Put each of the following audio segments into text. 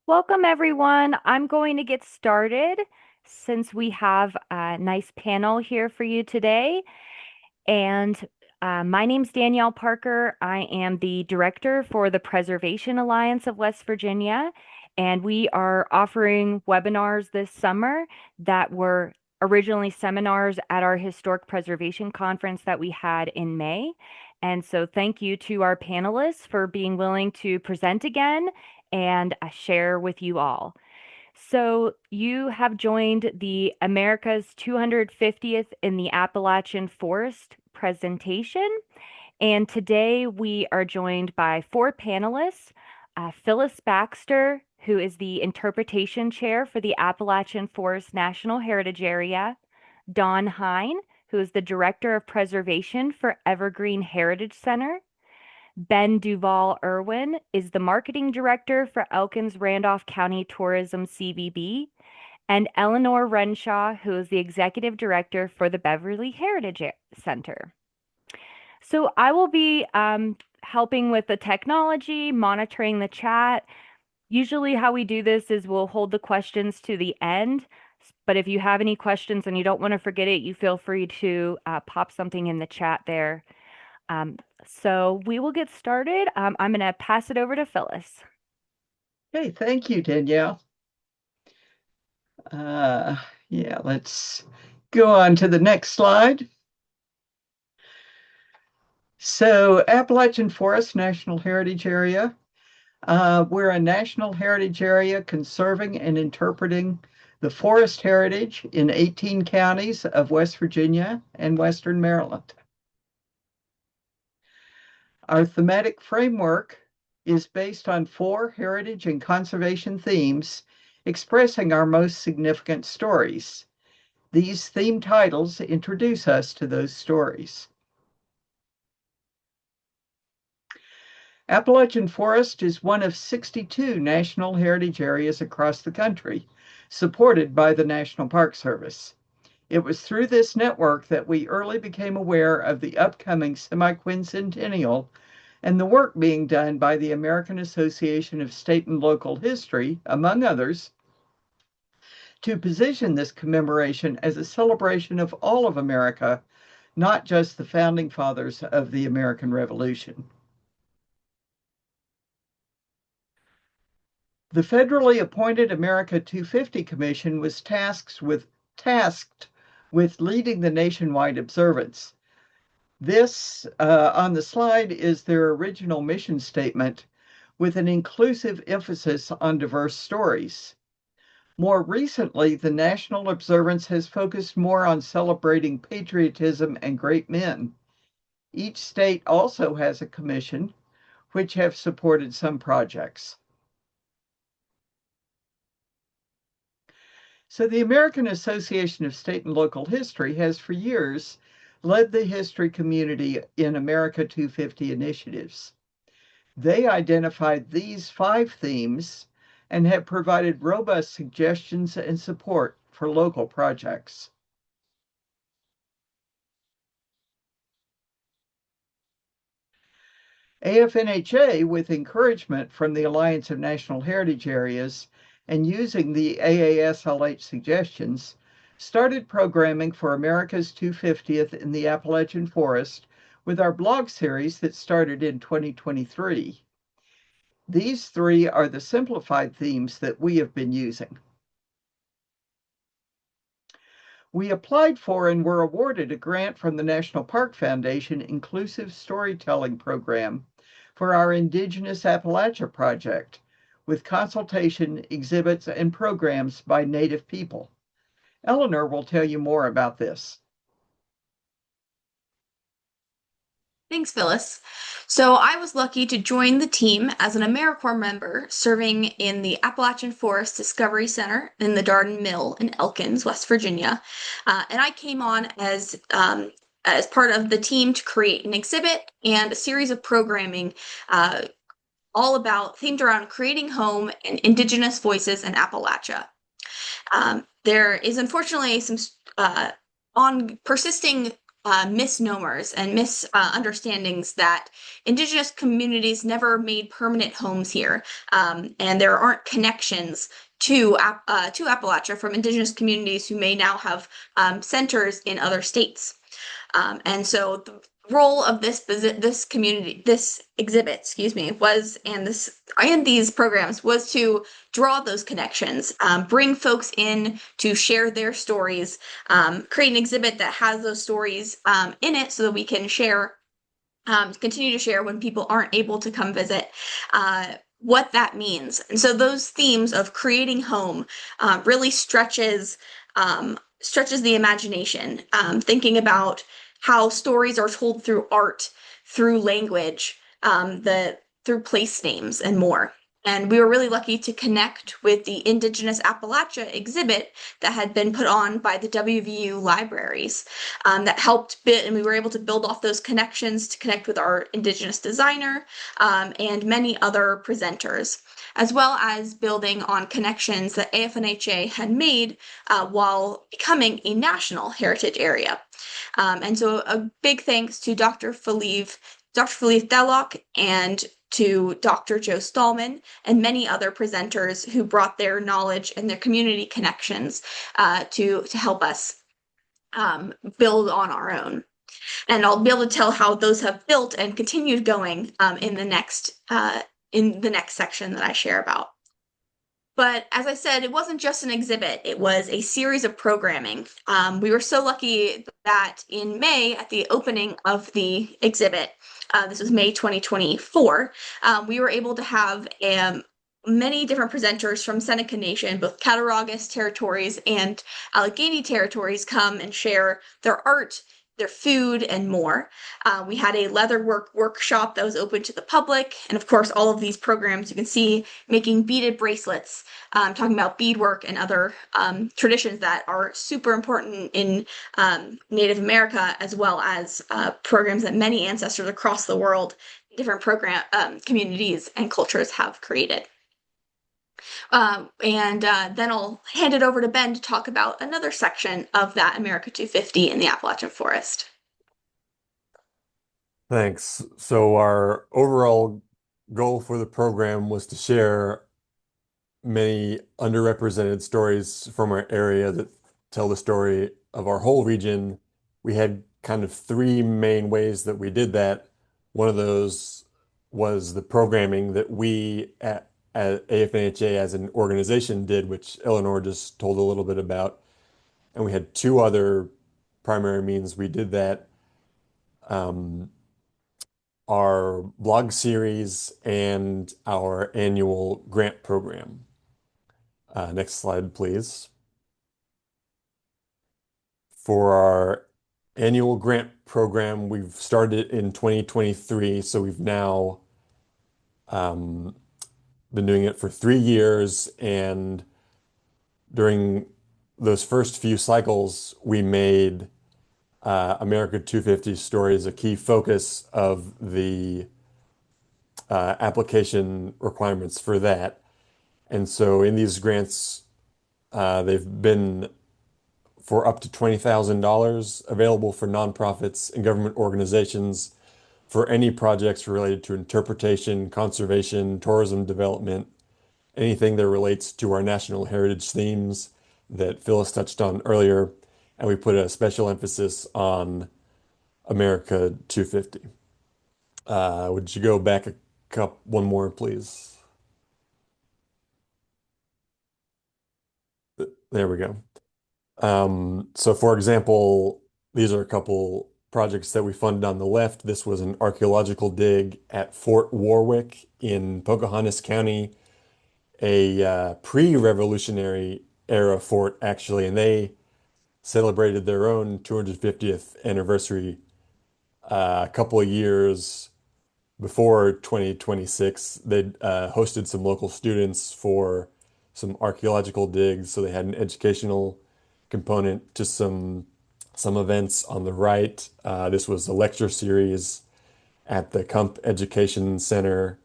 Welcome, everyone. I'm going to get started since we have a nice panel here for you today. And my name's Danielle Parker. I am the director for the Preservation Alliance of West Virginia. And we are offering webinars this summer that were originally seminars at our Historic Preservation Conference that we had in May. And so thank you to our panelists for being willing to present again and share with you all. So you have joined the America's 250th in the Appalachian Forest presentation. And today we are joined by four panelists, Phyllis Baxter, who is the Interpretation Chair for the Appalachian Forest National Heritage Area, Dawn Hine, who is the Director of Preservation for Evergreen Heritage Center, Ben Duval Irwin is the Marketing Director for Elkins Randolph County Tourism CVB, and Eleanor Renshaw, who is the Executive Director for the Beverly Heritage Center. So I will be helping with the technology, monitoring the chat. Usually how we do this is we'll hold the questions to the end, but if you have any questions and you don't want to forget it, you feel free to pop something in the chat there. So we will get started. I'm going to pass it over to Phyllis. Hey, thank you, Danielle. Yeah, let's go on to the next slide. So Appalachian Forest National Heritage Area. We're a national heritage area conserving and interpreting the forest heritage in 18 counties of West Virginia and Western Maryland. Our thematic framework is based on 4 heritage and conservation themes expressing our most significant stories. These theme titles introduce us to those stories. Appalachian Forest is one of 62 national heritage areas across the country, supported by the National Park Service. It was through this network that we early became aware of the upcoming semi-quincentennial and the work being done by the American Association of State and Local History, among others, to position this commemoration as a celebration of all of America, not just the founding fathers of the American Revolution. The federally appointed America 250 Commission was tasked with leading the nationwide observance. This on the slide is their original mission statement with an inclusive emphasis on diverse stories. More recently, the national observance has focused more on celebrating patriotism and great men. Each state also has a commission, which have supported some projects. So the American Association of State and Local History has for years led the history community in America 250 initiatives. They identified these 5 themes and have provided robust suggestions and support for local projects. AFNHA, with encouragement from the Alliance of National Heritage Areas and using the AASLH suggestions, started programming for America's 250th in the Appalachian Forest with our blog series that started in 2023. These 3 are the simplified themes that we have been using. We applied for and were awarded a grant from the National Park Foundation Inclusive Storytelling Program for our Indigenous Appalachia project, with consultation, exhibits, and programs by Native people. Eleanor will tell you more about this. Thanks, Phyllis. So I was lucky to join the team as an AmeriCorps member serving in the Appalachian Forest Discovery Center in the Darden Mill in Elkins, West Virginia. And I came on as part of the team to create an exhibit and a series of programming all themed around creating home and Indigenous voices in Appalachia. There is unfortunately some persisting misnomers and misunderstandings that Indigenous communities never made permanent homes here, and there aren't connections to Appalachia from Indigenous communities who may now have centers in other states. And so the role of this exhibit, excuse me, was and these programs was to draw those connections, bring folks in to share their stories, create an exhibit that has those stories in it so that we can continue to share when people aren't able to come visit. What that means. And so those themes of creating home really stretches the imagination, thinking about how stories are told through art, through language, through place names, and more. And we were really lucky to connect with the Indigenous Appalachia exhibit that had been put on by the WVU libraries, that helped build, and we were able to build off those connections to connect with our Indigenous designer and many other presenters, as well as building on connections that AFNHA had made while becoming a national heritage area. And so a big thanks to Dr. Philippe Delloc and to Dr. Joe Stallman and many other presenters who brought their knowledge and their community connections to help us build on our own. And I'll be able to tell how those have built and continued going in the next section that I share about. But as I said, it wasn't just an exhibit, it was a series of programming. We were so lucky that in May, at the opening of the exhibit, this was May 2024, we were able to have many different presenters from Seneca Nation, both Cattaraugus territories and Allegheny territories, come and share their art, their food, and more. We had a leatherwork workshop that was open to the public, and of course, all of these programs you can see making beaded bracelets, talking about beadwork and other traditions that are super important in Native America, as well as programs that many ancestors across the world, different communities and cultures have created. Then I'll hand it over to Ben to talk about another section of that America 250 in the Appalachian Forest. Thanks. So our overall goal for the program was to share many underrepresented stories from our area that tell the story of our whole region. We had kind of three main ways that we did that. One of those was the programming that we at AFNHA as an organization did, which Eleanor just told a little bit about. And we had two other primary means we did that. Our blog series and our annual grant program. Next slide, please. For our annual grant program, we've started in 2023, so we've now been doing it for 3 years, and during those first few cycles, we made America 250 stories a key focus of the application requirements for that. And so in these grants, they've been for up to $20,000 available for nonprofits and government organizations for any projects related to interpretation, conservation, tourism development, anything that relates to our national heritage themes that Phyllis touched on earlier. And we put a special emphasis on America 250. Would you go back one more, please? There we go. So for example, these are a couple projects that we funded on the left. This was an archaeological dig at Fort Warwick in Pocahontas County, a pre-Revolutionary era fort, actually, and they celebrated their own 250th anniversary a couple of years before 2026. They hosted some local students for some archaeological digs, so they had an educational component to some events on the right. This was a lecture series at the Kump Education Center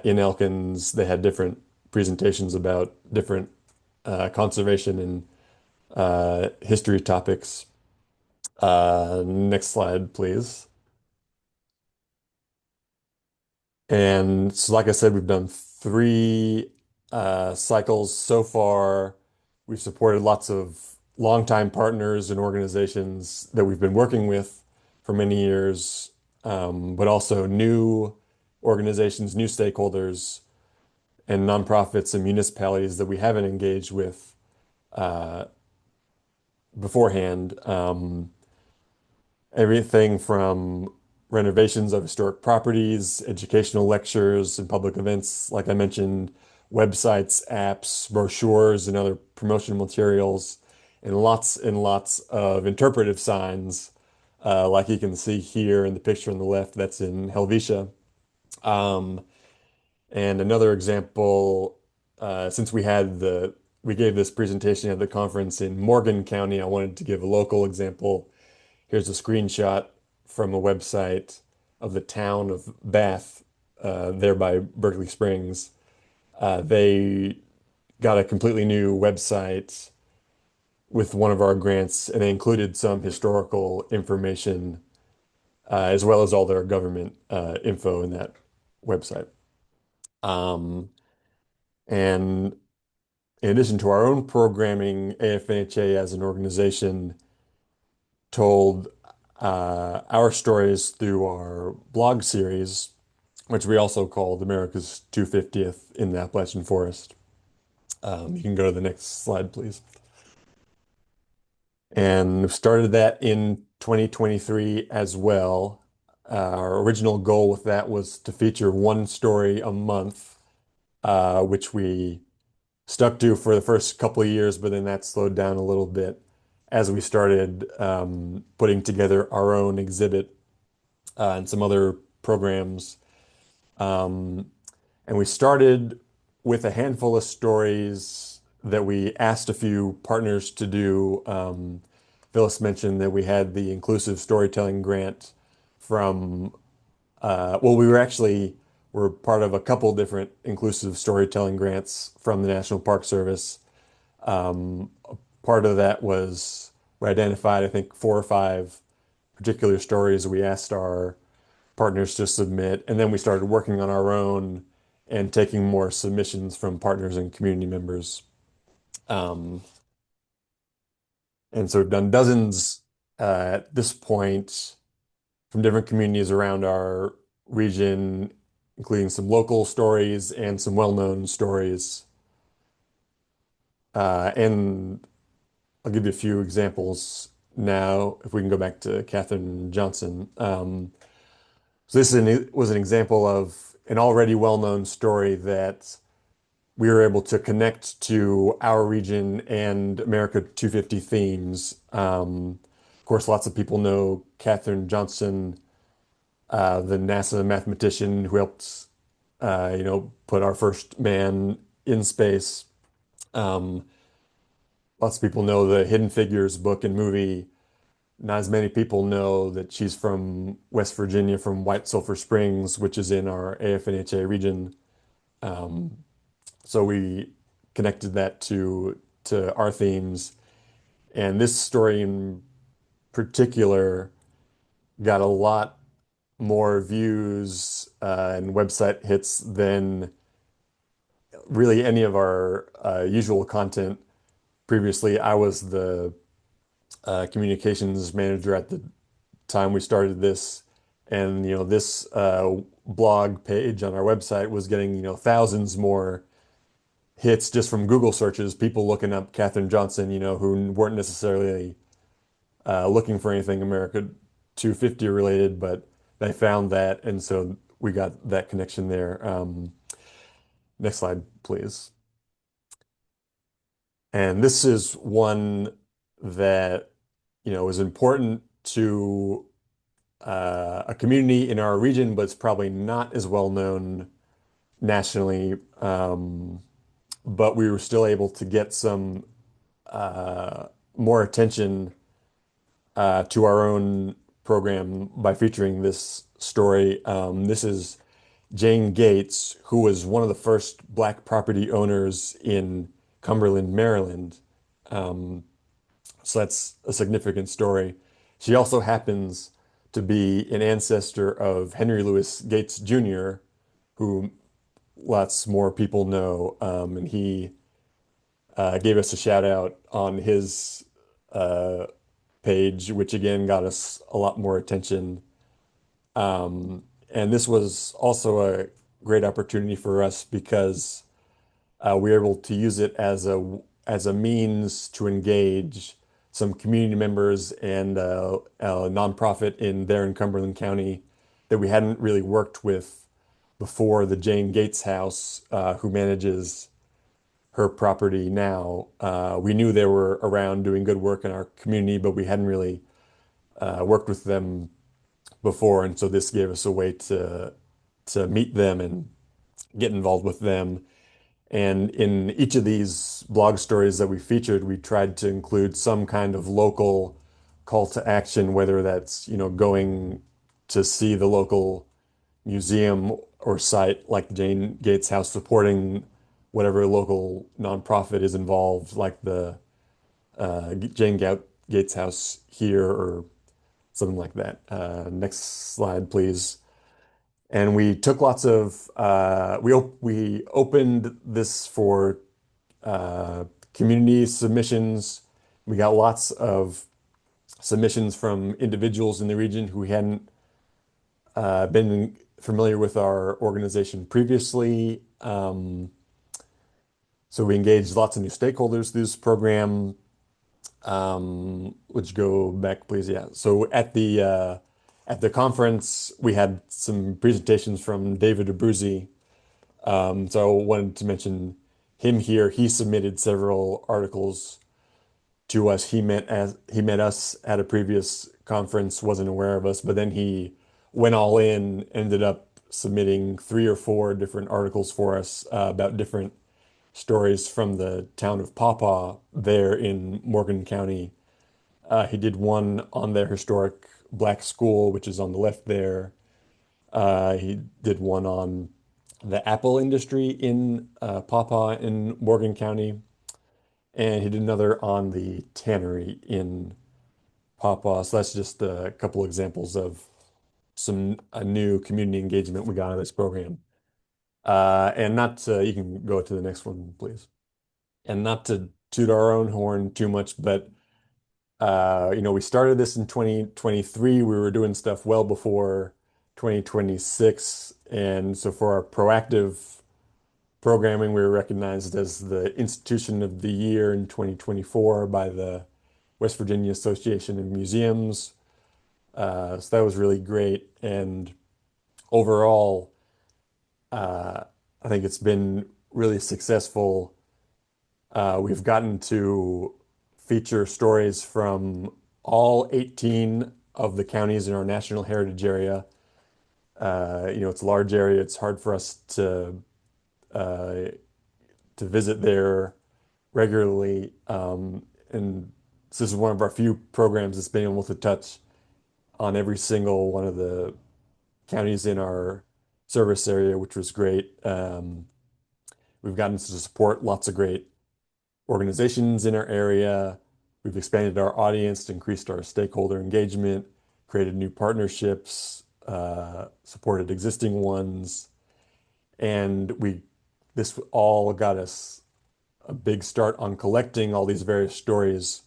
in Elkins. They had different presentations about different conservation and history topics. Next slide, please. And so, like I said, we've done three cycles so far. We've supported lots of longtime partners and organizations that we've been working with for many years, but also new organizations, new stakeholders, and nonprofits and municipalities that we haven't engaged with uh, beforehand. Everything from renovations of historic properties, educational lectures and public events, like I mentioned, websites, apps, brochures, and other promotional materials, and lots of interpretive signs, like you can see here in the picture on the left, that's in Helvetia. Um, and another example, since we gave this presentation at the conference in Morgan County, I wanted to give a local example. Here's a screenshot from a website of the town of Bath, there by Berkeley Springs. They got a completely new website with one of our grants, and they included some historical information, as well as all their government info in that website. Um, and in addition to our own programming, AFNHA as an organization told our stories through our blog series, which we also called America's 250th in the Appalachian Forest. You can go to the next slide, please. And we started that in 2023 as well. Our original goal with that was to feature one story a month, which we stuck to for the first couple of years, but then that slowed down a little bit as we started putting together our own exhibit and some other programs. Um, and we started with a handful of stories that we asked a few partners to do. Phyllis mentioned that we had the inclusive storytelling grant from, well, we're part of a couple different inclusive storytelling grants from the National Park Service. Part of that was we identified, I think, 4 or 5 particular stories we asked our partners to submit, and then we started working on our own and taking more submissions from partners and community members. Um, and so we've done dozens at this point from different communities around our region, including some local stories and some well-known stories. And I'll give you a few examples now, if we can go back to Katherine Johnson. So was an example of an already well-known story that we were able to connect to our region and America 250 themes. Of course, lots of people know Katherine Johnson, the NASA mathematician who helped, put our first man in space. Um, Lots of people know the Hidden Figures book and movie. Not as many people know that she's from West Virginia, from White Sulphur Springs, which is in our AFNHA region. Um, so we connected that to our themes, and this story in particular got a lot more views and website hits than really any of our usual content. Previously, I was the communications manager at the time we started this, and this blog page on our website was getting thousands more hits just from Google searches, people looking up Katherine Johnson, who weren't necessarily looking for anything America 250 related, but they found that, and so we got that connection there. Next slide, please. And this is one that is important to a community in our region, but it's probably not as well known nationally. But we were still able to get some more attention to our own program by featuring this story. This is Jane Gates, who was one of the first Black property owners in Cumberland, Maryland. So that's a significant story. She also happens to be an ancestor of Henry Louis Gates Jr., who lots more people know, and he gave us a shout out on his uh, page, which again got us a lot more attention. And this was also a great opportunity for us because we were able to use it as a means to engage some community members and a nonprofit there in Cumberland County that we hadn't really worked with before, the Jane Gates House, who manages her property now. We knew they were around doing good work in our community, but we hadn't really worked with them before, and so this gave us a way to meet them and get involved with them. And in each of these blog stories that we featured, we tried to include some kind of local call to action, whether that's, going to see the local museum or site like the Jane Gates House, supporting whatever local nonprofit is involved, like the Gates House here or something like that. Next slide, please. And we took lots of we opened this for community submissions. We got lots of submissions from individuals in the region who hadn't been familiar with our organization previously. So we engaged lots of new stakeholders through this program. Would you go back, please? Yeah. So at the conference, we had some presentations from David Abruzzi. So I wanted to mention him here. He submitted several articles to us. He met us at a previous conference, wasn't aware of us, but then he went all in, ended up submitting 3 or 4 different articles for us about different stories from the town of Pawpaw there in Morgan County. He did one on their historic black school, which is on the left there. He did one on the apple industry in Pawpaw in Morgan County. And he did another on the tannery in Pawpaw. So that's just a couple examples of some a new community engagement we got out of this program. And not to, you can go to the next one, please. And not to toot our own horn too much, but we started this in 2023. We were doing stuff well before 2026. And so for our proactive programming, we were recognized as the Institution of the Year in 2024 by the West Virginia Association of Museums. So that was really great. And overall, I think it's been really successful. We've gotten to feature stories from all 18 of the counties in our National Heritage Area. It's a large area. It's hard for us uh, to visit there regularly. And this is one of our few programs that's been able to touch on every single one of the counties in our service area, which was great. We've gotten to support lots of great organizations in our area. We've expanded our audience, increased our stakeholder engagement, created new partnerships, supported existing ones, and this all got us a big start on collecting all these various stories,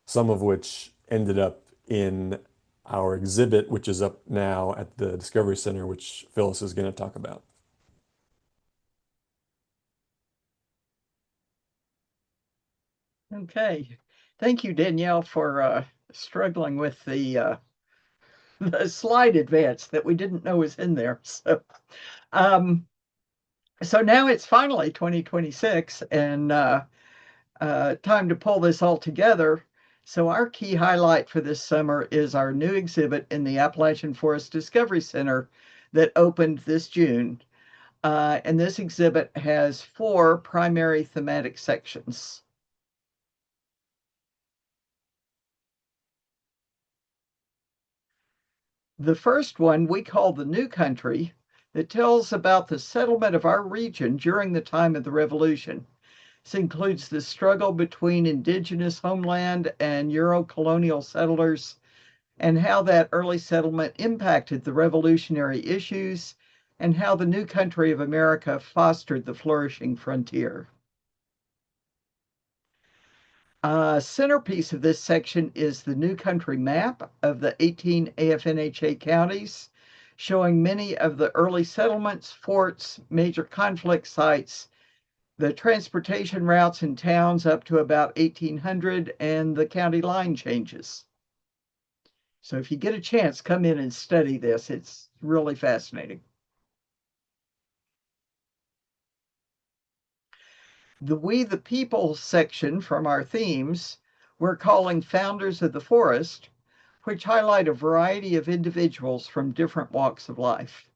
some of which ended up in our exhibit, which is up now at the Discovery Center, which Phyllis is going to talk about. Okay. Thank you, Danielle, for struggling with the the slide advance that we didn't know was in there. Um, so now it's finally 2026 and time to pull this all together. So our key highlight for this summer is our new exhibit in the Appalachian Forest Discovery Center that opened this June. And this exhibit has 4 primary thematic sections. The first one we call the New Country, that tells about the settlement of our region during the time of the Revolution. This includes the struggle between indigenous homeland and Euro-colonial settlers and how that early settlement impacted the revolutionary issues and how the new country of America fostered the flourishing frontier. Centerpiece of this section is the New Country map of the 18 AFNHA counties, showing many of the early settlements, forts, major conflict sites, the transportation routes in towns up to about 1800, and the county line changes. So if you get a chance, come in and study this. It's really fascinating. The We the People section from our themes, we're calling Founders of the Forest, which highlight a variety of individuals from different walks of life.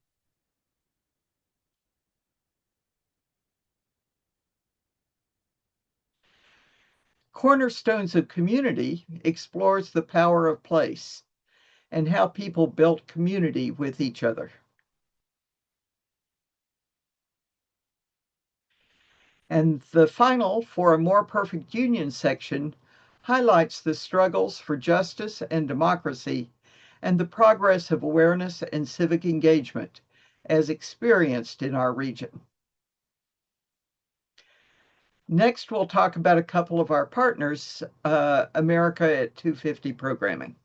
Cornerstones of Community explores the power of place and how people built community with each other. And the final For a More Perfect Union section highlights the struggles for justice and democracy and the progress of awareness and civic engagement as experienced in our region. Next, we'll talk about a couple of our partners, America at 250 programming.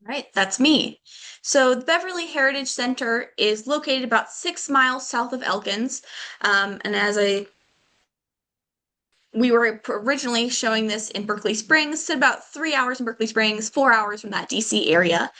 Right, that's me. So the Beverly Heritage Center is located about 6 miles south of Elkins. And we were originally showing this in Berkeley Springs, so about 3 hours in Berkeley Springs, 4 hours from that DC area,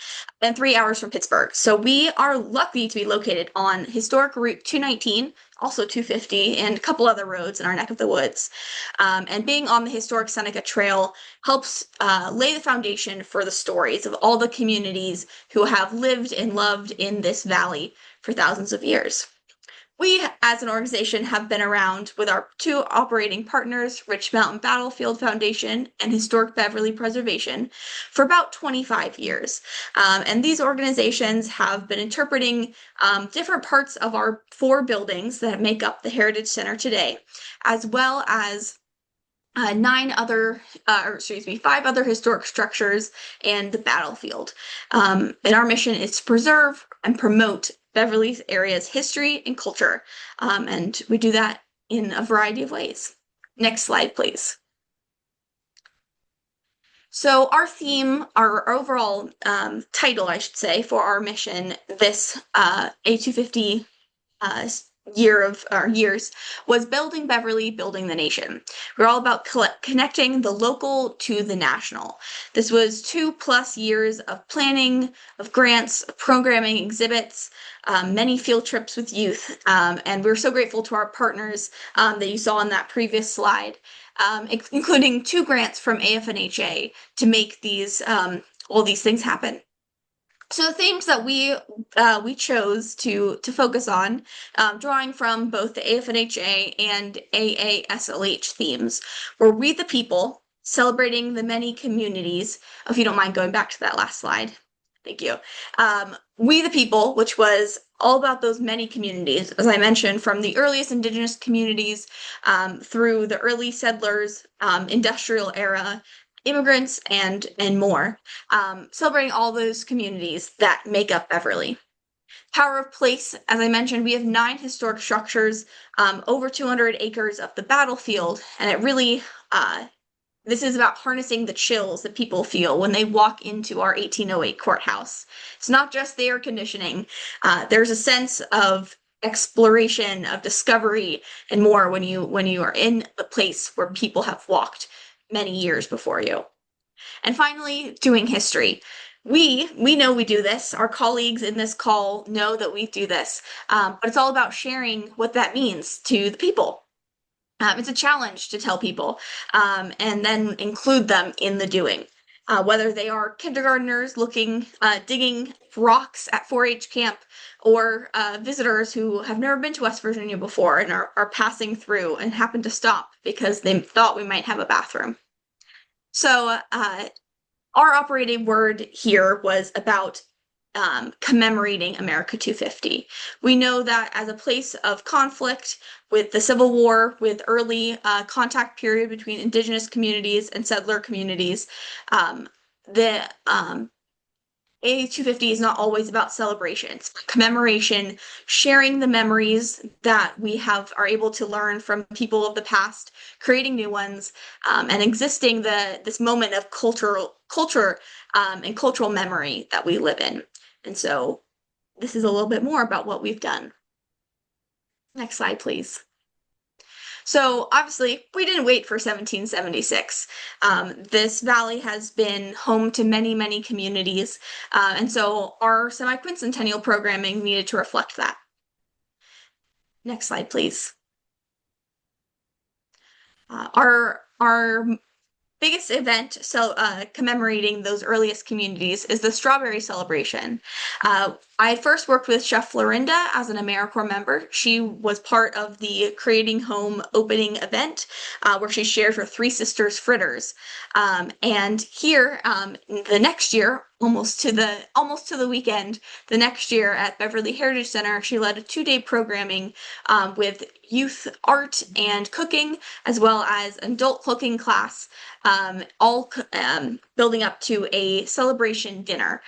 and 3 hours from Pittsburgh. So we are lucky to be located on historic Route 219, also 250, and a couple other roads in our neck of the woods. And being on the historic Seneca Trail helps lay the foundation for the stories of all the communities who have lived and loved in this valley for thousands of years. We, as an organization, have been around with our two operating partners, Rich Mountain Battlefield Foundation and Historic Beverly Preservation, for about 25 years. And these organizations have been interpreting different parts of our 4 buildings that make up the Heritage Center today, as well as 5 other historic structures and the battlefield. And our mission is to preserve and promote Beverly area's history and culture. And we do that in a variety of ways. Next slide, please. So our theme, our overall title, I should say, for our mission this A250 years was Building Beverly, Building the Nation. We're all about connecting the local to the national. This was 2+ years of planning, of grants, of programming, exhibits, many field trips with youth, and we're so grateful to our partners that you saw on that previous slide, including 2 grants from AFNHA to make these all these things happen. So the themes that we chose to focus on, drawing from both the AFNHA and AASLH themes, were We the People, celebrating the many communities. If you don't mind going back to that last slide. Thank you. We the People, which was all about those many communities, as I mentioned, from the earliest indigenous communities through the early settlers, industrial era, immigrants, and more, celebrating all those communities that make up Beverly. Power of Place, as I mentioned, we have 9 historic structures, over 200 acres of the battlefield, and it really, this is about harnessing the chills that people feel when they walk into our 1808 courthouse. It's not just the air conditioning. There's a sense of exploration, of discovery, and more when you are in the place where people have walked many years before you. And finally, doing history. We know we do this. Our colleagues in this call know that we do this, but it's all about sharing what that means to the people. It's a challenge to tell people and then include them in the doing. Whether they are kindergartners digging rocks at 4-H camp, or visitors who have never been to West Virginia before and are passing through and happen to stop because they thought we might have a bathroom. So our operating word here was about commemorating America 250. We know that as a place of conflict with the Civil War, with early contact period between indigenous communities and settler communities, the A250 is not always about celebrations, commemoration, sharing the memories that we are able to learn from people of the past, creating new ones, and existing this moment of culture and cultural memory that we live in. And so this is a little bit more about what we've done. Next slide, please. So obviously, we didn't wait for 1776. This valley has been home to many, many communities, and so our semi-quincentennial programming needed to reflect that. Next slide, please. Our biggest event commemorating those earliest communities is the Strawberry Celebration. I first worked with Chef Florinda as an AmeriCorps member. She was part of the Creating Home opening event where she shared her Three Sisters fritters. And here, the next year, almost to the weekend, the next year at Beverly Heritage Center, she led a 2-day programming with youth art and cooking, as well as an adult cooking class, all building up to a celebration dinner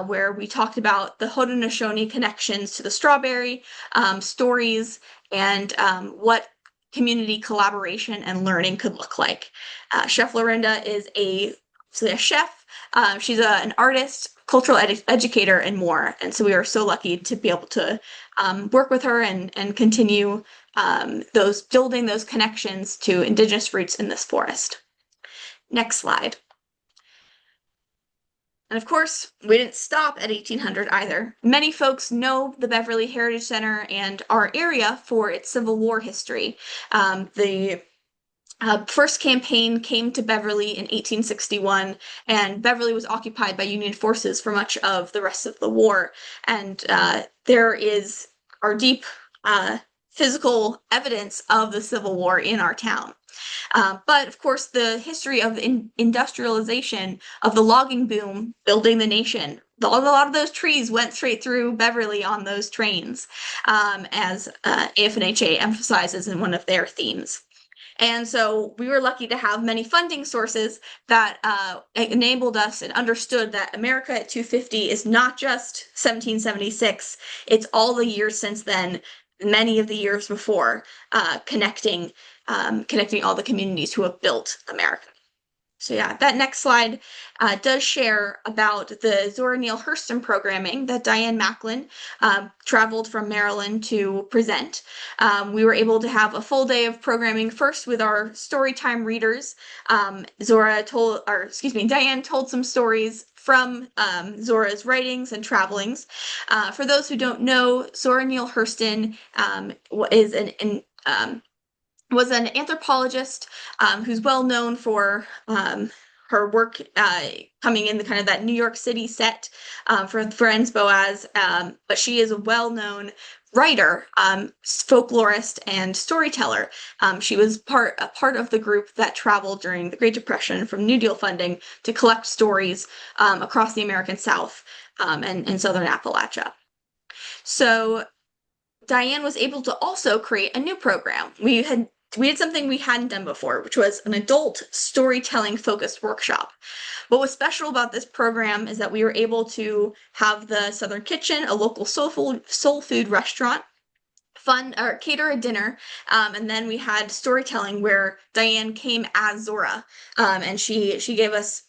where we talked about the Haudenosaunee connections to the strawberry, stories, and what community collaboration and learning could look like. Chef Lorinda is a chef. She's an artist, cultural educator, and more. And so we are so lucky to be able to work with her and continue building those connections to Indigenous roots in this forest. Next slide. And of course, we didn't stop at 1800 either. Many folks know the Beverly Heritage Center and our area for its Civil War history. The first campaign came to Beverly in 1861, and Beverly was occupied by Union forces for much of the rest of the war. And there is our deep physical evidence of the Civil War in our town. But of course, the history of the industrialization of the logging boom, building the nation, a lot of those trees went straight through Beverly on those trains, as AFNHA emphasizes in one of their themes. And so we were lucky to have many funding sources that enabled us and understood that America at 250 is not just 1776, it's all the years since then, many of the years before, connecting all the communities who have built America. So yeah, that next slide does share about the Zora Neale Hurston programming that Diane Macklin traveled from Maryland to present. We were able to have a full day of programming first with our storytime readers. Diane told some stories from Zora's writings and travelings. For those who don't know, Zora Neale Hurston was an anthropologist who's well known for her work coming in the kind of that New York City set for Friends Boaz, but she is a well-known writer, folklorist, and storyteller. She was a part of the group that traveled during the Great Depression from New Deal funding to collect stories across the American South and Southern Appalachia. So Diane was able to also create a new program. We did something we hadn't done before, which was an adult storytelling focused workshop. What was special about this program is that we were able to have the Southern Kitchen, a local soul food restaurant, cater a dinner, and then we had storytelling where Diane came as Zora, and she gave us,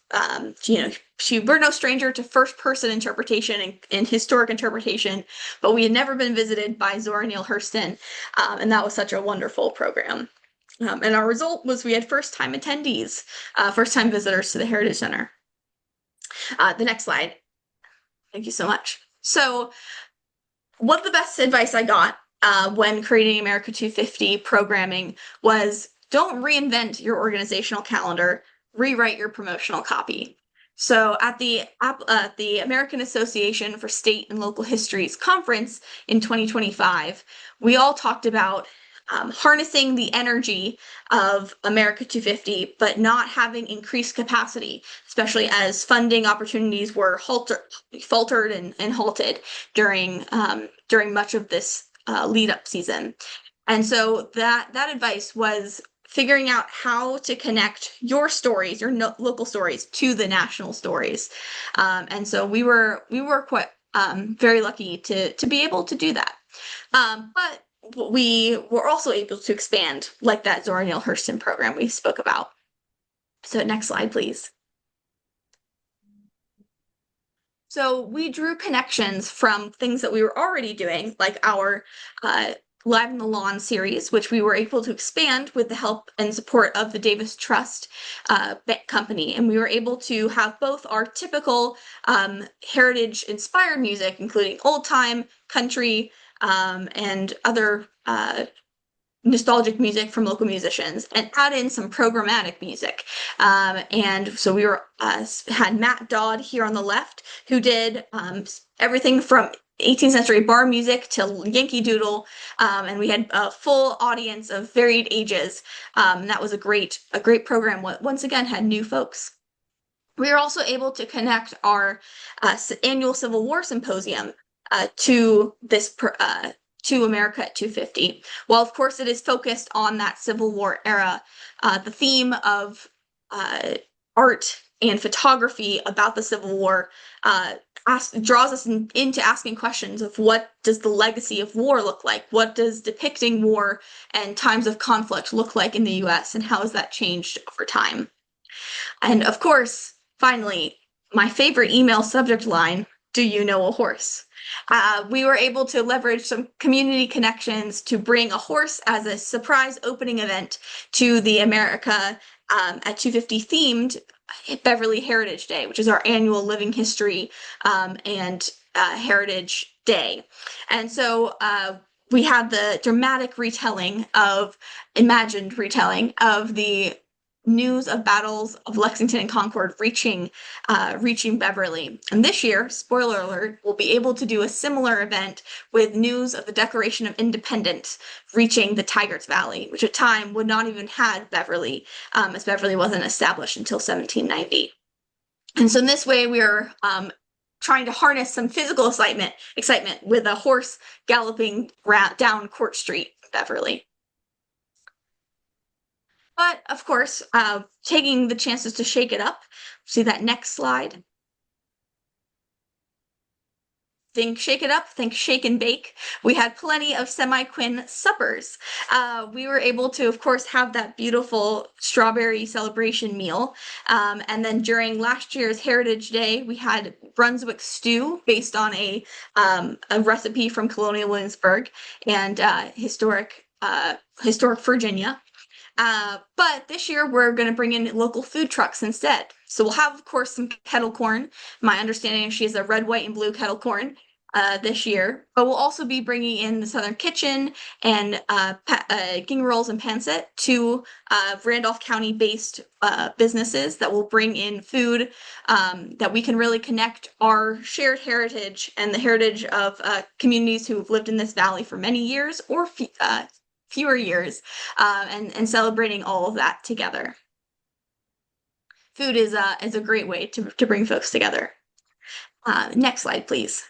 we're no stranger to first person interpretation and historic interpretation, but we had never been visited by Zora Neale Hurston, and that was such a wonderful program. And our result was we had first-time attendees, first-time visitors to the Heritage Center. The next slide. Thank you so much. So what the best advice I got when creating America 250 programming was don't reinvent your organizational calendar, rewrite your promotional copy. So at the American Association for State and Local Histories conference in 2025, we all talked about harnessing the energy of America 250, but not having increased capacity, especially as funding opportunities were faltered and halted during much of this lead up season. And so that advice was figuring out how to connect your stories, your local stories, to the national stories. And so we were quite very lucky to be able to do that. But we were also able to expand, like that Zora Neale Hurston program we spoke about. So next slide, please. So we drew connections from things that we were already doing, like our Live in the Lawn series, which we were able to expand with the help and support of the Davis Trust company. And we were able to have both our typical heritage-inspired music, including old time, country, and other nostalgic music from local musicians, and add in some programmatic music. And so we had Matt Dodd here on the left, who did everything from 18th century bar music to Yankee Doodle, and we had a full audience of varied ages. That was a great program. Once again, had new folks. We were also able to connect our annual Civil War Symposium to this to America at 250. While of course it is focused on that Civil War era, the theme of art and photography about the Civil War draws us into asking questions of what does the legacy of war look like? What does depicting war and times of conflict look like in the US, and how has that changed over time? And of course, finally, my favorite email subject line, do you know a horse? We were able to leverage some community connections to bring a horse as a surprise opening event to the America at 250 themed Beverly Heritage Day, which is our annual living history and heritage day. And so we had the dramatic imagined retelling of the news of battles of Lexington and Concord reaching Beverly. And this year, spoiler alert, we'll be able to do a similar event with news of the Declaration of Independence reaching the Tygarts Valley, which at time would not even had Beverly, as Beverly wasn't established until 1790. And so in this way, we are trying to harness some physical excitement with a horse galloping down Court Street, Beverly. But of course, taking the chances to shake it up. See that next slide? Think shake it up, think shake and bake. We had plenty of semi-quin suppers. We were able to, of course, have that beautiful strawberry celebration meal. And then during last year's Heritage Day, we had Brunswick stew based on a recipe from Colonial Williamsburg and historic Virginia. But this year we're going to bring in local food trucks instead. So we'll have, of course, some kettle corn. My understanding is she has a red, white, and blue kettle corn this year. But we'll also be bringing in the Southern Kitchen and Ging Rolls and Pansett, two Randolph County-based businesses that will bring in food that we can really connect our shared heritage and the heritage of communities who have lived in this valley for many years or fewer years, and celebrating all of that together. Food is a great way to bring folks together. Next slide, please.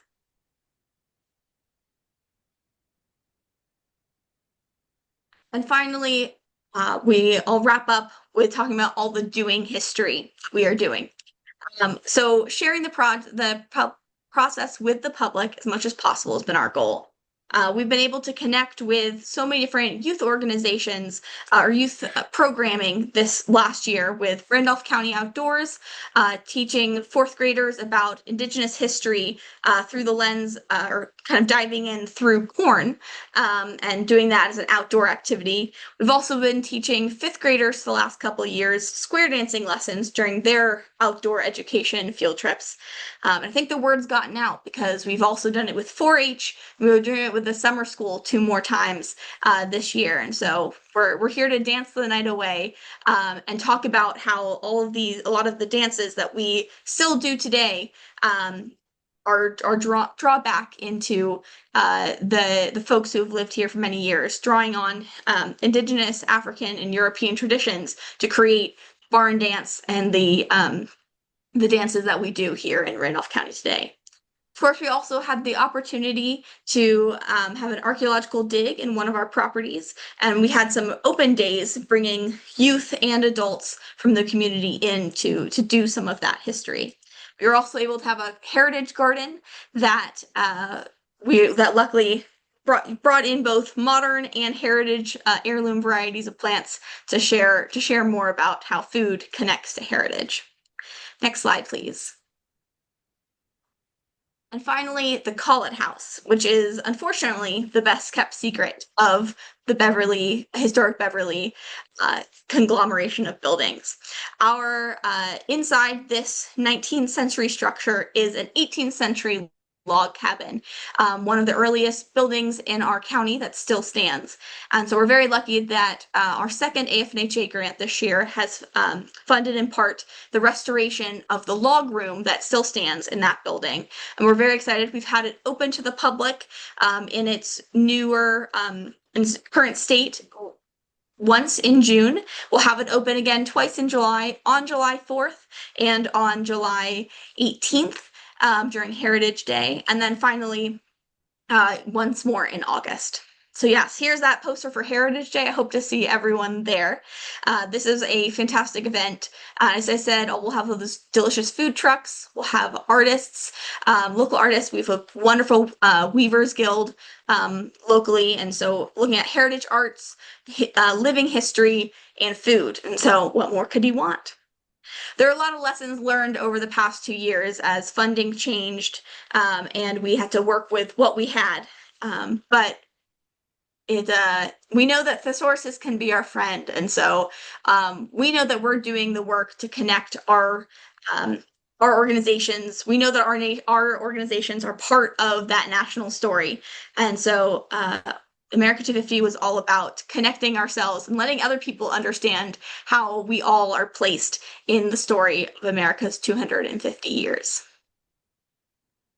And finally, I'll wrap up with talking about all the doing history we are doing. So sharing the process with the public as much as possible has been our goal. We've been able to connect with so many different youth organizations or youth programming this last year with Randolph County Outdoors, teaching fourth graders about Indigenous history through the lens or kind of diving in through corn and doing that as an outdoor activity. We've also been teaching fifth graders the last couple of years square dancing lessons during their outdoor education field trips. I think the word's gotten out because we've also done it with 4-H. We were doing it with the summer school 2 more times this year. And so we're here to dance the night away and talk about how a lot of the dances that we still do today our draw back into the folks who have lived here for many years, drawing on Indigenous, African, and European traditions to create barn dance and the dances that we do here in Randolph County today. Of course, we also had the opportunity to have an archaeological dig in one of our properties, and we had some open days bringing youth and adults from the community in to do some of that history. We were also able to have a heritage garden that that luckily brought in both modern and heritage heirloom varieties of plants to share more about how food connects to heritage. Next slide, please. And finally, the Collett House, which is unfortunately the best kept secret of the historic Beverly conglomeration of buildings. Our inside this 19th century structure is an 18th century log cabin, one of the earliest buildings in our county that still stands. And so we're very lucky that our second AFNHA grant this year has funded in part the restoration of the log room that still stands in that building. And we're very excited. We've had it open to the public in its newer current state once in June. We'll have it open again twice in July, on July 4th and on July 18th. During Heritage Day, and then finally once more in August. So yes, here's that poster for Heritage Day. I hope to see everyone there. This is a fantastic event. As I said, we'll have those delicious food trucks. We'll have artists, local artists. We have a wonderful Weavers Guild locally, and so looking at heritage arts, living history, and food. And so what more could you want? There are a lot of lessons learned over the past 2 years as funding changed, and we had to work with what we had. But we know that thesaurus can be our friend, and so we know that we're doing the work to connect our organizations. We know that our organizations are part of that national story, and so America 250 was all about connecting ourselves and letting other people understand how we all are placed in the story of America's 250 years.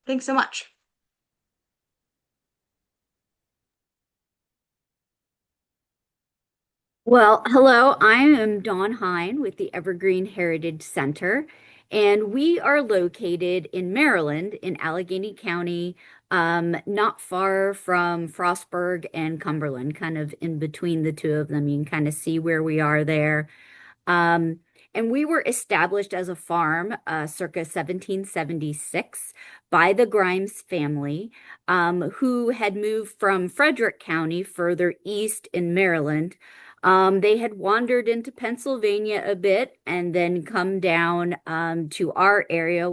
Thanks so much. Well, hello, I am Dawn Hine with the Evergreen Heritage Center, and we are located in Maryland in Allegheny County, not far from Frostburg and Cumberland, kind of in between the two of them. You can kind of see where we are there. Um, and we were established as a farm circa 1776 by the Grimes family, who had moved from Frederick County further east in Maryland. They had wandered into Pennsylvania a bit and then come down to our area,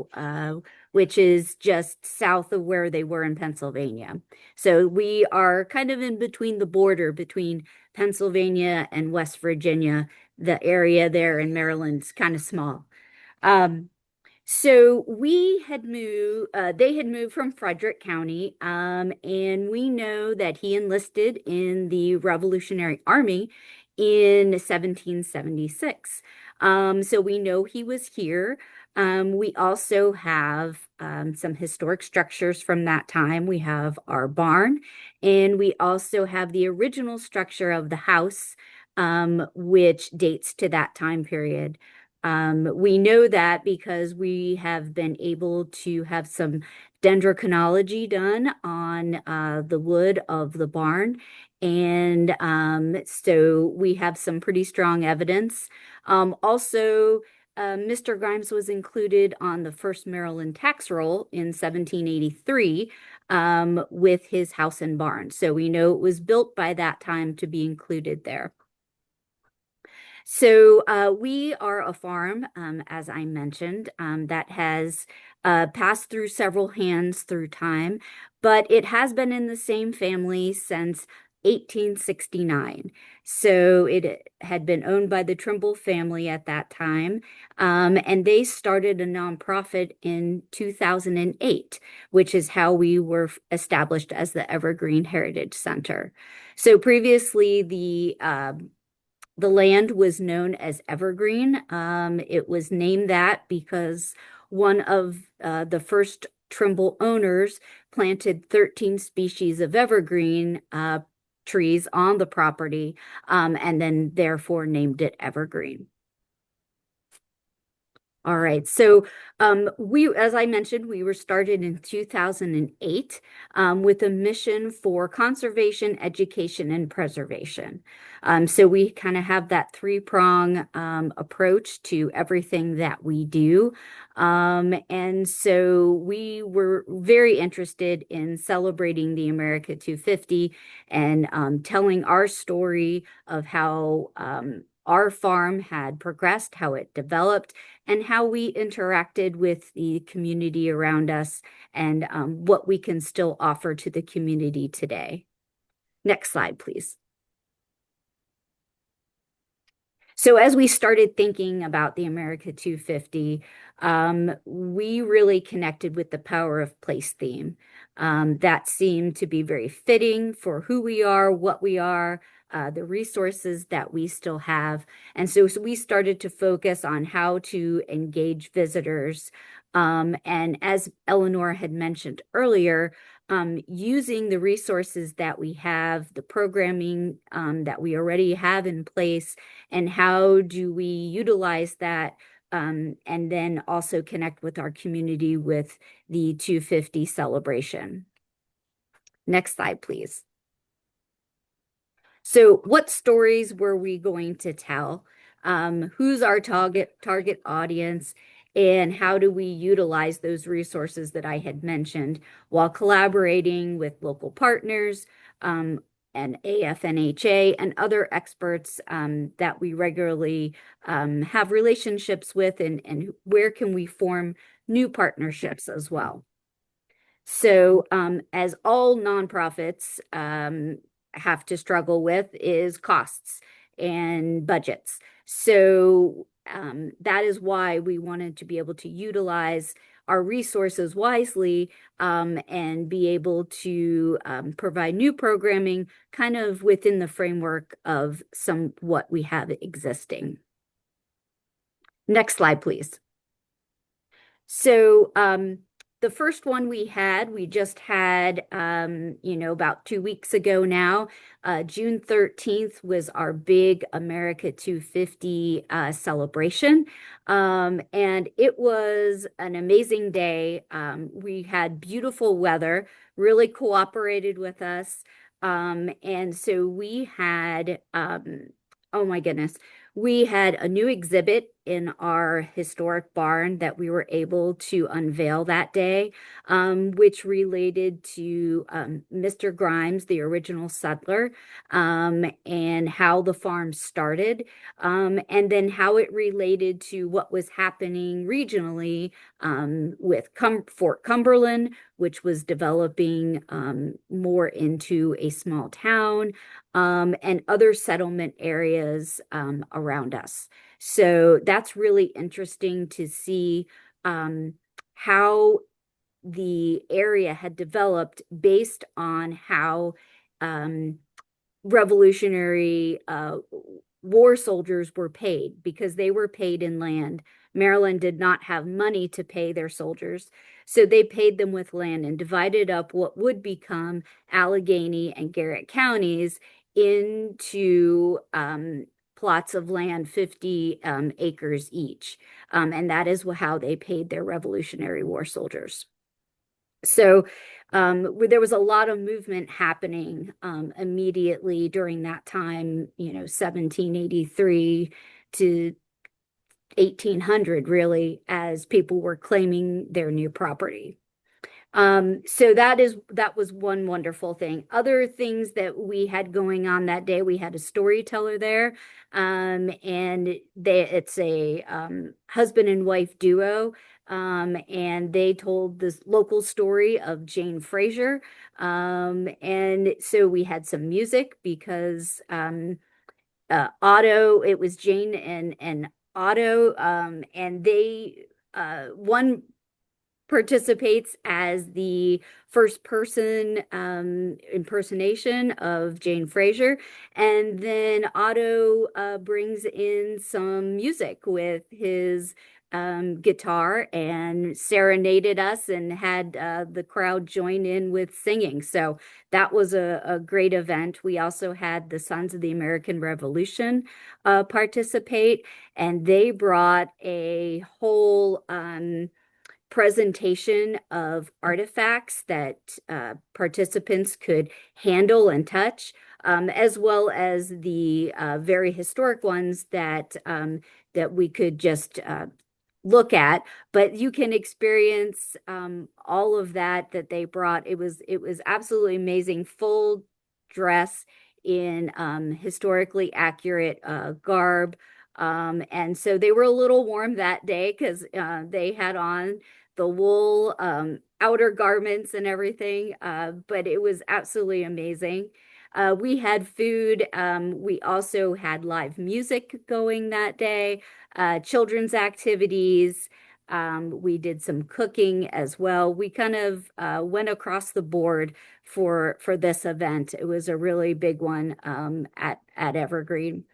which is just south of where they were in Pennsylvania. So we are kind of in between the border between Pennsylvania and West Virginia. The area there in Maryland's kind of small. So they had moved from Frederick County, and we know that he enlisted in the Revolutionary Army in 1776. So we know he was here. We also have some historic structures from that time. We have our barn, and we also have the original structure of the house, which dates to that time period. We know that because we have been able to have some dendrochronology done on the wood of the barn. And so we have some pretty strong evidence. Also, Mr. Grimes was included on the first Maryland tax roll in 1783 with his house and barn. So we know it was built by that time to be included there. So we are a farm, as I mentioned, that has passed through several hands through time, but it has been in the same family since 1869. So it had been owned by the Trimble family at that time, and they started a nonprofit in 2008, which is how we were established as the Evergreen Heritage Center. So previously, the land was known as Evergreen. It was named that because one of the first Trimble owners planted 13 species of evergreen trees on the property, and then therefore named it Evergreen. All right, so as I mentioned, we were started in 2008 with a mission for conservation, education, and preservation. So we kind of have that three-prong approach to everything that we do. And so we were very interested in celebrating the America 250 and telling our story of how our farm had progressed, how it developed, and how we interacted with the community around us, and what we can still offer to the community today. Next slide, please. So as we started thinking about the America 250, we really connected with the power of place theme. That seemed to be very fitting for who we are, what we are, the resources that we still have. And so we started to focus on how to engage visitors. And as Eleanor had mentioned earlier, using the resources that we have, the programming that we already have in place, and how do we utilize that, and then also connect with our community with the 250 celebration. Next slide, please. So what stories were we going to tell? Who's our target audience? And how do we utilize those resources that I had mentioned while collaborating with local partners, and AFNHA and other experts that we regularly have relationships with, and where can we form new partnerships as well? So as all nonprofits have to struggle with is costs and budgets. So that is why we wanted to be able to utilize our resources wisely, and be able to provide new programming kind of within the framework of what we have existing. Next slide, please. So the first one we just had, about 2 weeks ago now. June 13th was our big America 250 celebration. And it was an amazing day. We had beautiful weather, really cooperated with us. And so we had, oh my goodness, we had a new exhibit in our historic barn that we were able to unveil that day, which related to Mr. Grimes, the original settler, and how the farm started, and then how it related to what was happening regionally with Fort Cumberland, which was developing more into a small town, and other settlement areas around us. So that's really interesting to see how the area had developed based on how revolutionary war soldiers were paid, because they were paid in land. Maryland did not have money to pay their soldiers, so they paid them with land and divided up what would become Allegheny and Garrett counties into plots of land, 50 acres each. And that is how they paid their Revolutionary War soldiers. So there was a lot of movement happening immediately during that time, 1783 to 1800, really, as people were claiming their new property. So that was one wonderful thing. Other things that we had going on that day, we had a storyteller there, and it's a husband and wife duo, and they told this local story of Jane Fraser, and so we had some music because Otto, it was Jane and Otto, and they one participates as the first person impersonation of Jane Fraser. And then Otto brings in some music with his guitar and serenaded us and had the crowd join in with singing. So that was a great event. We also had the Sons of the American Revolution participate, and they brought a whole presentation of artifacts that participants could handle and touch, as well as the very historic ones that that we could just look at. But you can experience all of that they brought. It was absolutely amazing. Full dress in historically accurate garb. And so they were a little warm that day because they had on the wool outer garments and everything, but it was absolutely amazing. We had food. We also had live music going that day, children's activities. We did some cooking as well. We kind of went across the board for this event. It was a really big one at Evergreen.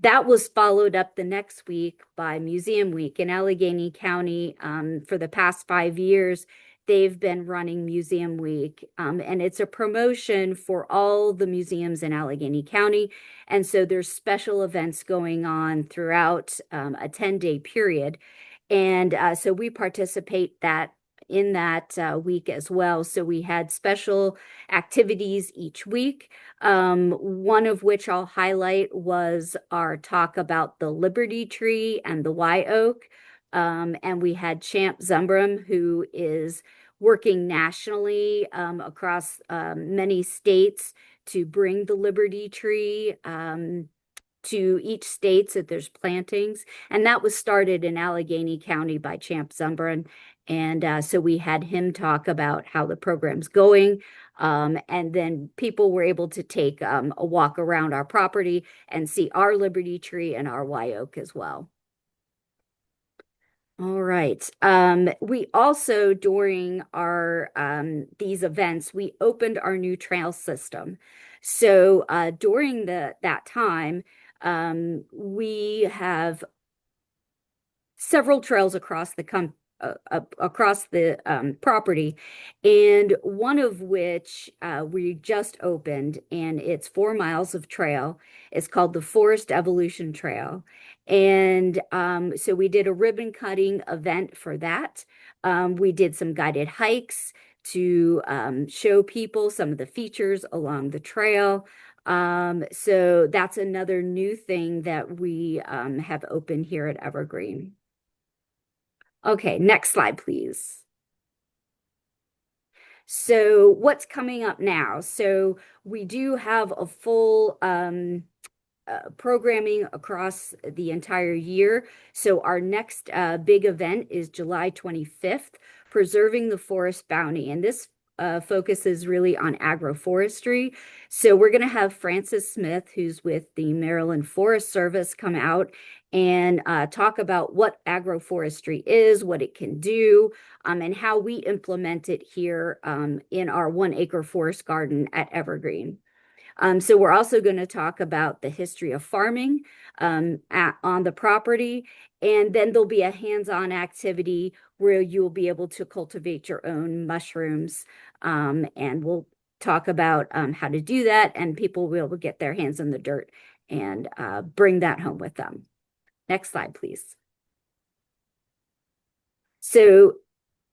That was followed up the next week by Museum Week in Allegheny County. For the past 5 years, they've been running Museum Week, and it's a promotion for all the museums in Allegheny County. And so there's special events going on throughout a 10-day period. And so we participate in that week as well. So we had special activities each week. One of which I'll highlight was our talk about the Liberty Tree and the Y Oak. And we had Champ Zumbram, who is working nationally across many states to bring the Liberty Tree to each state that there's plantings. And that was started in Allegheny County by Champ Zumbram. And so we had him talk about how the program's going. And then people were able to take a walk around our property and see our Liberty Tree and our Y Oak as well. All right. We also, during our these events, we opened our new trail system. So during that time, we have several trails across the property, and one of which we just opened, and it's 4 miles of trail. It's called the Forest Evolution Trail. And so we did a ribbon cutting event for that. We did some guided hikes to show people some of the features along the trail. So that's another new thing that we have opened here at Evergreen. Okay, next slide, please. So what's coming up now? So we do have a full programming across the entire year. So our next big event is July 25th, Preserving the Forest Bounty. And this focuses really on agroforestry. So we're going to have Francis Smith, who's with the Maryland Forest Service, come out and talk about what agroforestry is, what it can do, and how we implement it here in our 1-acre forest garden at Evergreen. So we're also going to talk about the history of farming on the property, and then there'll be a hands-on activity where you'll be able to cultivate your own mushrooms, and we'll talk about how to do that, and people will be able to get their hands in the dirt and bring that home with them. Next slide, please. So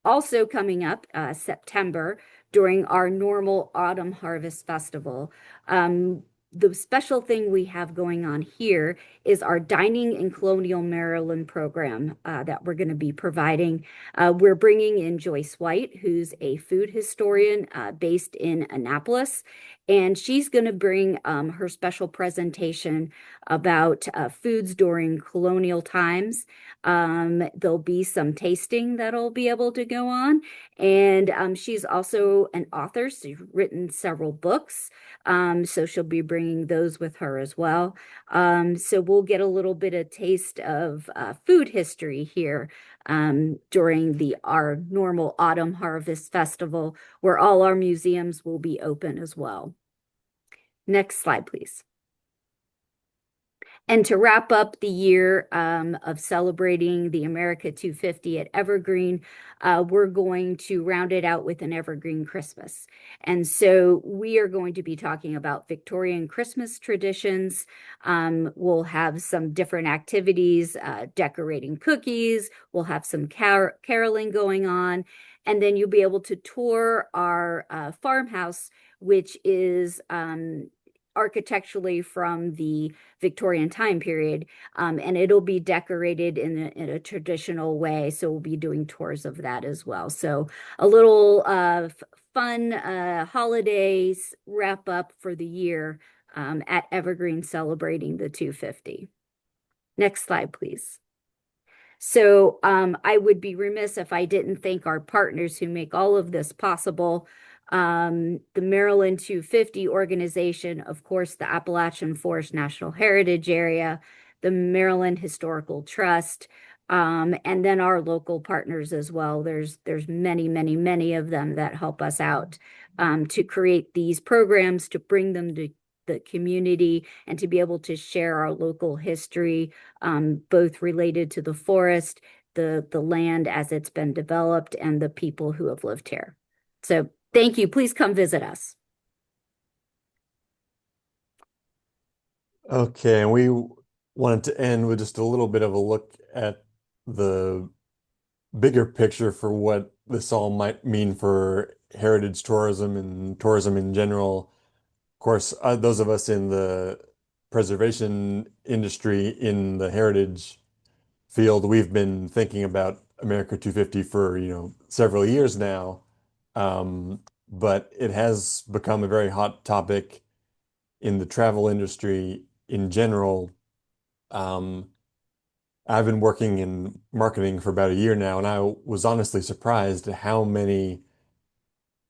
also coming up September, during our normal Autumn Harvest Festival, the special thing we have going on here is our Dining in Colonial Maryland program that we're going to be providing. We're bringing in Joyce White, who's a food historian based in Annapolis, and she's going to bring her special presentation about foods during colonial times. There'll be some tasting that'll be able to go on, and she's also an author. She's written several books, so she'll be bringing those with her as well. So we'll get a little bit of taste of food history here during our normal Autumn Harvest Festival, where all our museums will be open as well. Next slide, please. And to wrap up the year of celebrating the America 250 at Evergreen, we're going to round it out with an Evergreen Christmas. And so we are going to be talking about Victorian Christmas traditions. We'll have some different activities, decorating cookies. We'll have some caroling going on. And then you'll be able to tour our farmhouse, which is architecturally from the Victorian time period, and it'll be decorated in a traditional way. So we'll be doing tours of that as well. So a little fun holidays wrap up for the year at Evergreen celebrating the 250. Next slide, please. So I would be remiss if I didn't thank our partners who make all of this possible. The Maryland 250 organization, of course, the Appalachian Forest National Heritage Area, the Maryland Historical Trust, and then our local partners as well. There's many, many, many of them that help us out to create these programs, to bring them to the community, and to be able to share our local history, both related to the forest, the land as it's been developed, and the people who have lived here. So thank you. Please come visit us. Okay, and we wanted to end with just a little bit of a look at the bigger picture for what this all might mean for heritage tourism and tourism in general. Of course, those of us in the preservation industry in the heritage field, we've been thinking about America 250 for, several years now. But it has become a very hot topic in the travel industry in general. I've been working in marketing for about a year now, and I was honestly surprised at how many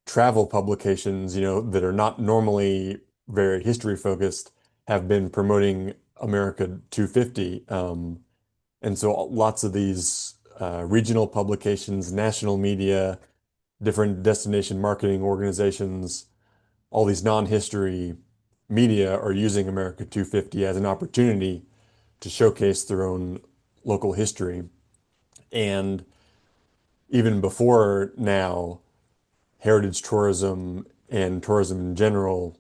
travel publications, that are not normally very history focused have been promoting America 250. And so lots of these regional publications, national media, different destination marketing organizations, all these non-history media are using America 250 as an opportunity to showcase their own local history. And even before now, heritage tourism and tourism in general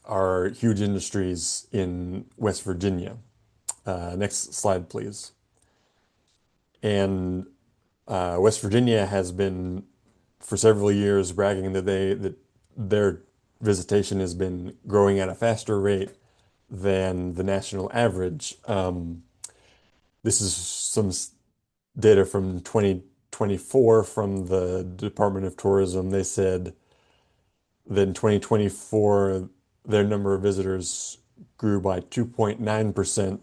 are huge industries in West Virginia. Next slide, please. And West Virginia has been for several years bragging that their visitation has been growing at a faster rate than the national average. This is some data from 2024 from the Department of Tourism. They said that in 2024, their number of visitors grew by 2.9%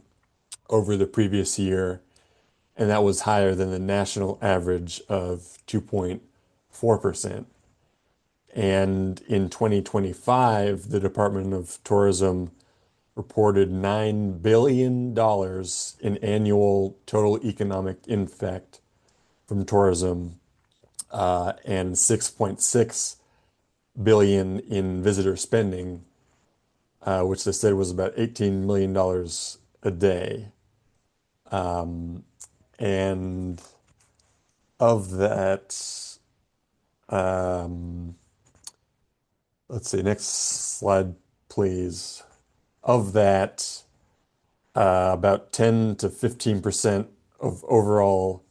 over the previous year, and that was higher than the national average of 2.4%. And in 2025, the Department of Tourism reported $9 billion in annual total economic impact from tourism, and 6.6 billion in visitor spending, which they said was about $18 million a day. And of that, let's see, next slide, please. Of that, about 10 to 15% of overall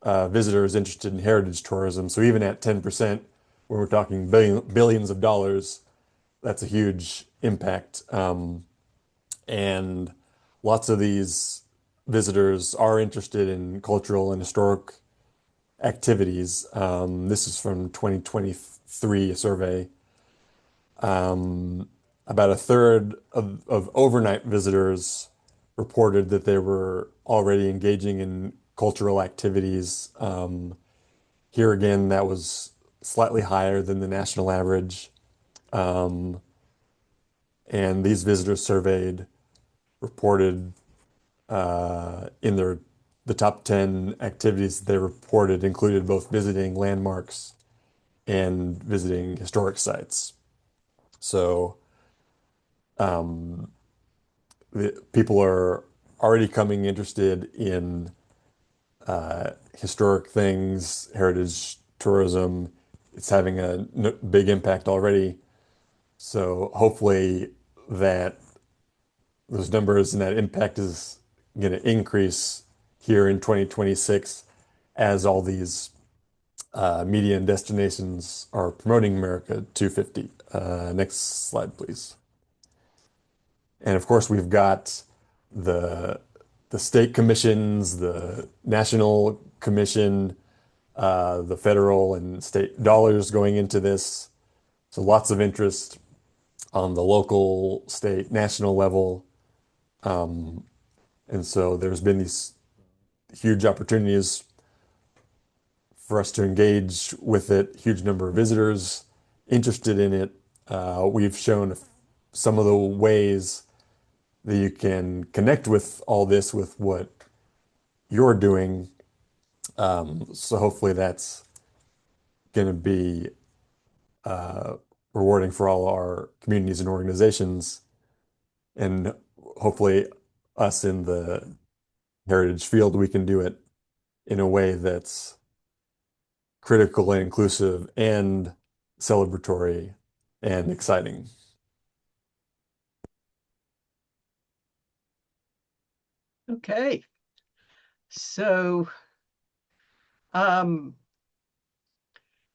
visitors interested in heritage tourism. So even at 10%, when we're talking billions of dollars, that's a huge impact. And lots of these visitors are interested in cultural and historic activities. This is from 2023, a survey. About a third of overnight visitors reported that they were already engaging in cultural activities. Here again, that was slightly higher than the national average. And these visitors surveyed reported in the top 10 activities they reported included both visiting landmarks and visiting historic sites. So people are already coming interested in historic things, heritage tourism. It's having a big impact already. So hopefully that those numbers and that impact is going to increase here in 2026 as all these media and destinations are promoting America 250. Next slide, please. And of course, we've got the the state commissions, the national commission, the federal and state dollars going into this. So lots of interest on the local, state, national level. Um, and so there's been these huge opportunities for us to engage with it, huge number of visitors interested in it. We've shown some of the ways that you can connect with all this with what you're doing. So hopefully that's going to be uh, rewarding for all our communities and organizations, and hopefully us in the heritage field, we can do it in a way that's critical and inclusive and celebratory and exciting. Okay. So um,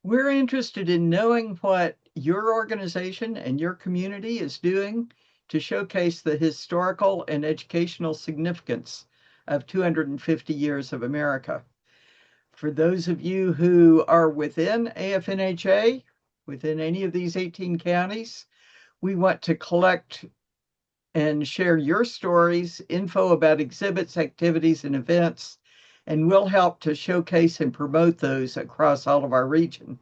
we're interested in knowing what your organization and your community is doing to showcase the historical and educational significance of 250 years of America. For those of you who are within AFNHA, within any of these 18 counties, we want to collect and share your stories, info about exhibits, activities, and events, and we'll help to showcase and promote those across all of our region.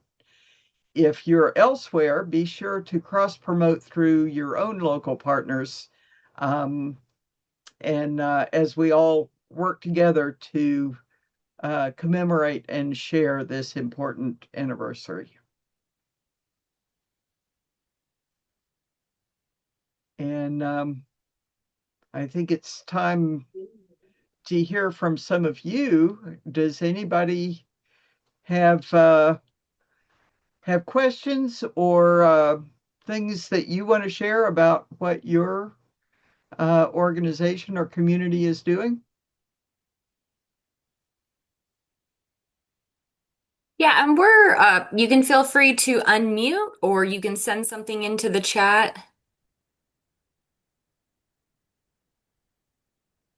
If you're elsewhere, be sure to cross promote through your own local partners, and as we all work together to commemorate and share this important anniversary. And I think it's time to hear from some of you. Does anybody have questions or things that you want to share about what your organization or community is doing? Yeah, and you can feel free to unmute or you can send something into the chat.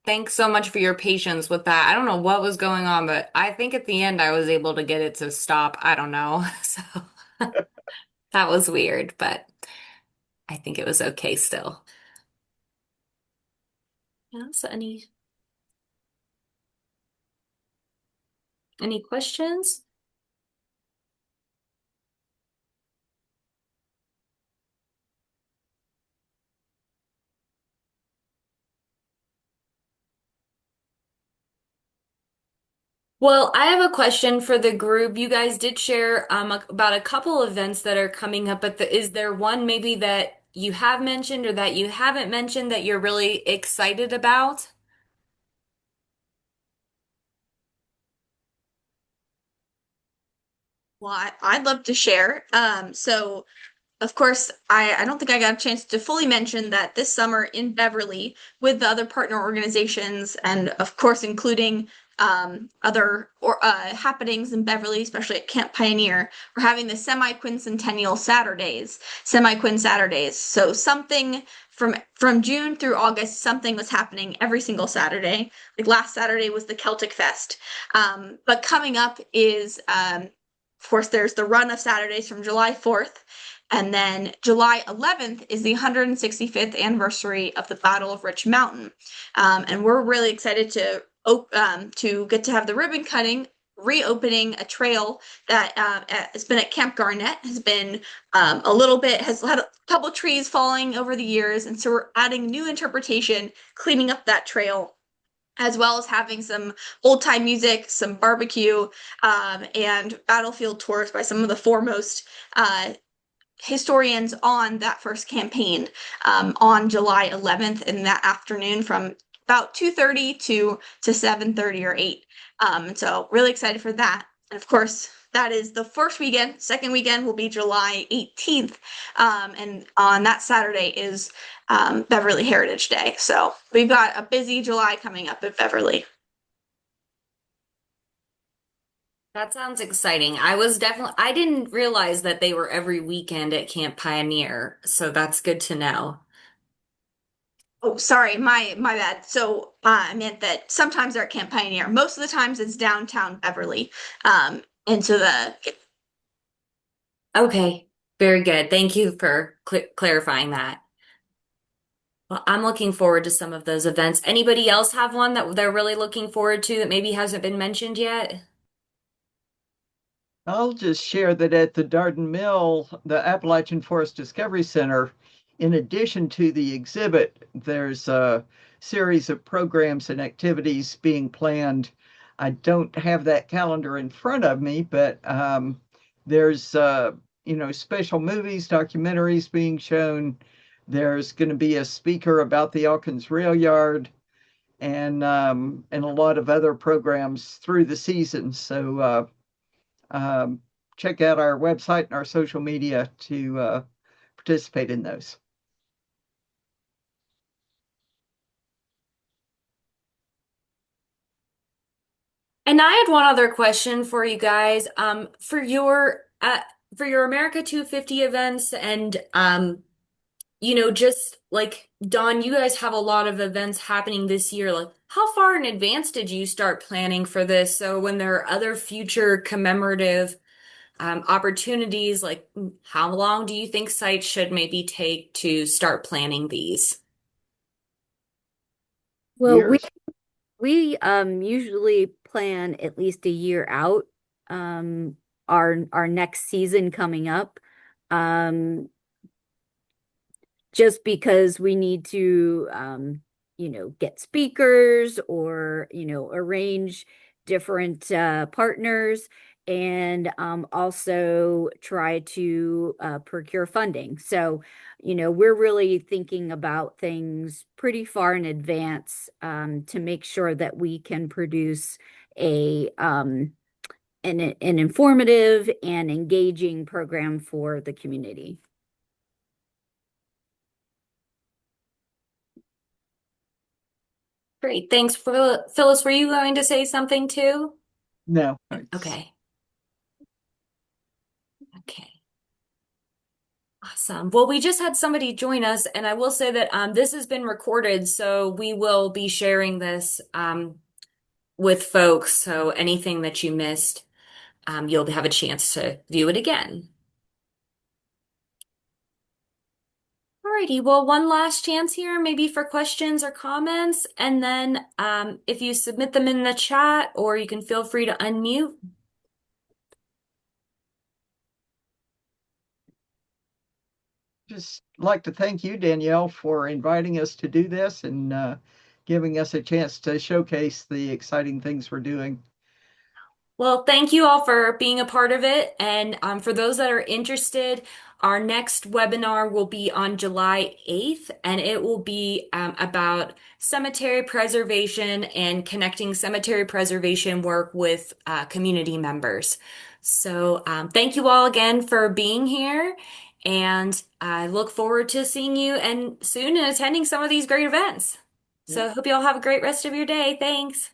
Thanks so much for your patience with that. I don't know what was going on, but I think at the end I was able to get it to stop. I don't know. So that was weird, but I think it was okay still. Yeah, so any questions? Well, I have a question for the group. You guys did share about a couple events that are coming up, but is there one maybe that you have mentioned or that you haven't mentioned that you're really excited about? Well, I'd love to share. So of course, I don't think I got a chance to fully mention that this summer in Beverly, with the other partner organizations, and of course, including other happenings in Beverly, especially at Camp Pioneer, we're having the semi-quincentennial Saturdays, semi-quin Saturdays. So something from June through August, something was happening every single Saturday. Like last Saturday was the Celtic Fest. But coming up is, of course, there's the run of Saturdays from July 4th. And then July 11th is the 165th anniversary of the Battle of Rich Mountain. And we're really excited to get to have the ribbon cutting, reopening a trail that has been at Camp Garnett, has been has had a couple trees falling over the years. And so we're adding new interpretation, cleaning up that trail, as well as having some old time music, some barbecue, and battlefield tours by some of the foremost historians on that first campaign on July 11th in that afternoon from about 2:30 to 7:30 or 8. And so really excited for that. And of course, that is the first weekend. Second weekend will be July 18th. And on that Saturday is Beverly Heritage Day. So we've got a busy July coming up at Beverly. That sounds exciting. I didn't realize that they were every weekend at Camp Pioneer, so that's good to know. Oh, sorry, my bad. So I meant that sometimes they're at Camp Pioneer. Most of the times it's downtown Beverly. And so the Okay, very good. Thank you for clarifying that. Well, I'm looking forward to some of those events. Anybody else have one that they're really looking forward to that maybe hasn't been mentioned yet? I'll just share that at the Darden Mill, the Appalachian Forest Discovery Center, in addition to the exhibit, there's a series of programs and activities being planned. I don't have that calendar in front of me, but there's special movies, documentaries being shown. There's going to be a speaker about the Elkins Rail Yard and a lot of other programs through the season. So check out our website and our social media to participate in those. And I had one other question for you guys. For your America 250 events and just like Dawn, you guys have a lot of events happening this year. Like, how far in advance did you start planning for this? So when there are other future commemorative opportunities, like how long do you think sites should maybe take to start planning these? Well, Years. we usually plan at least a year out, our next season coming up. Um, just because we need to, get speakers or, arrange different partners and also try to procure funding. So, we're really thinking about things pretty far in advance to make sure that we can produce an informative and engaging program for the community. Great. Thanks. Phyllis, were you going to say something too? No. Okay. Okay. Awesome. Well, we just had somebody join us, and I will say that this has been recorded, so we will be sharing this with folks. So anything that you missed, you'll have a chance to view it again. Alrighty, well, one last chance here, maybe for questions or comments, and then if you submit them in the chat, or you can feel free to unmute. Just like to thank you, Danielle, for inviting us to do this and giving us a chance to showcase the exciting things we're doing. Well, thank you all for being a part of it. And for those that are interested, our next webinar will be on July 8th, and it will be about cemetery preservation and connecting cemetery preservation work with community members. So thank you all again for being here, and I look forward to seeing you and soon and attending some of these great events. So I hope you all have a great rest of your day. Thanks.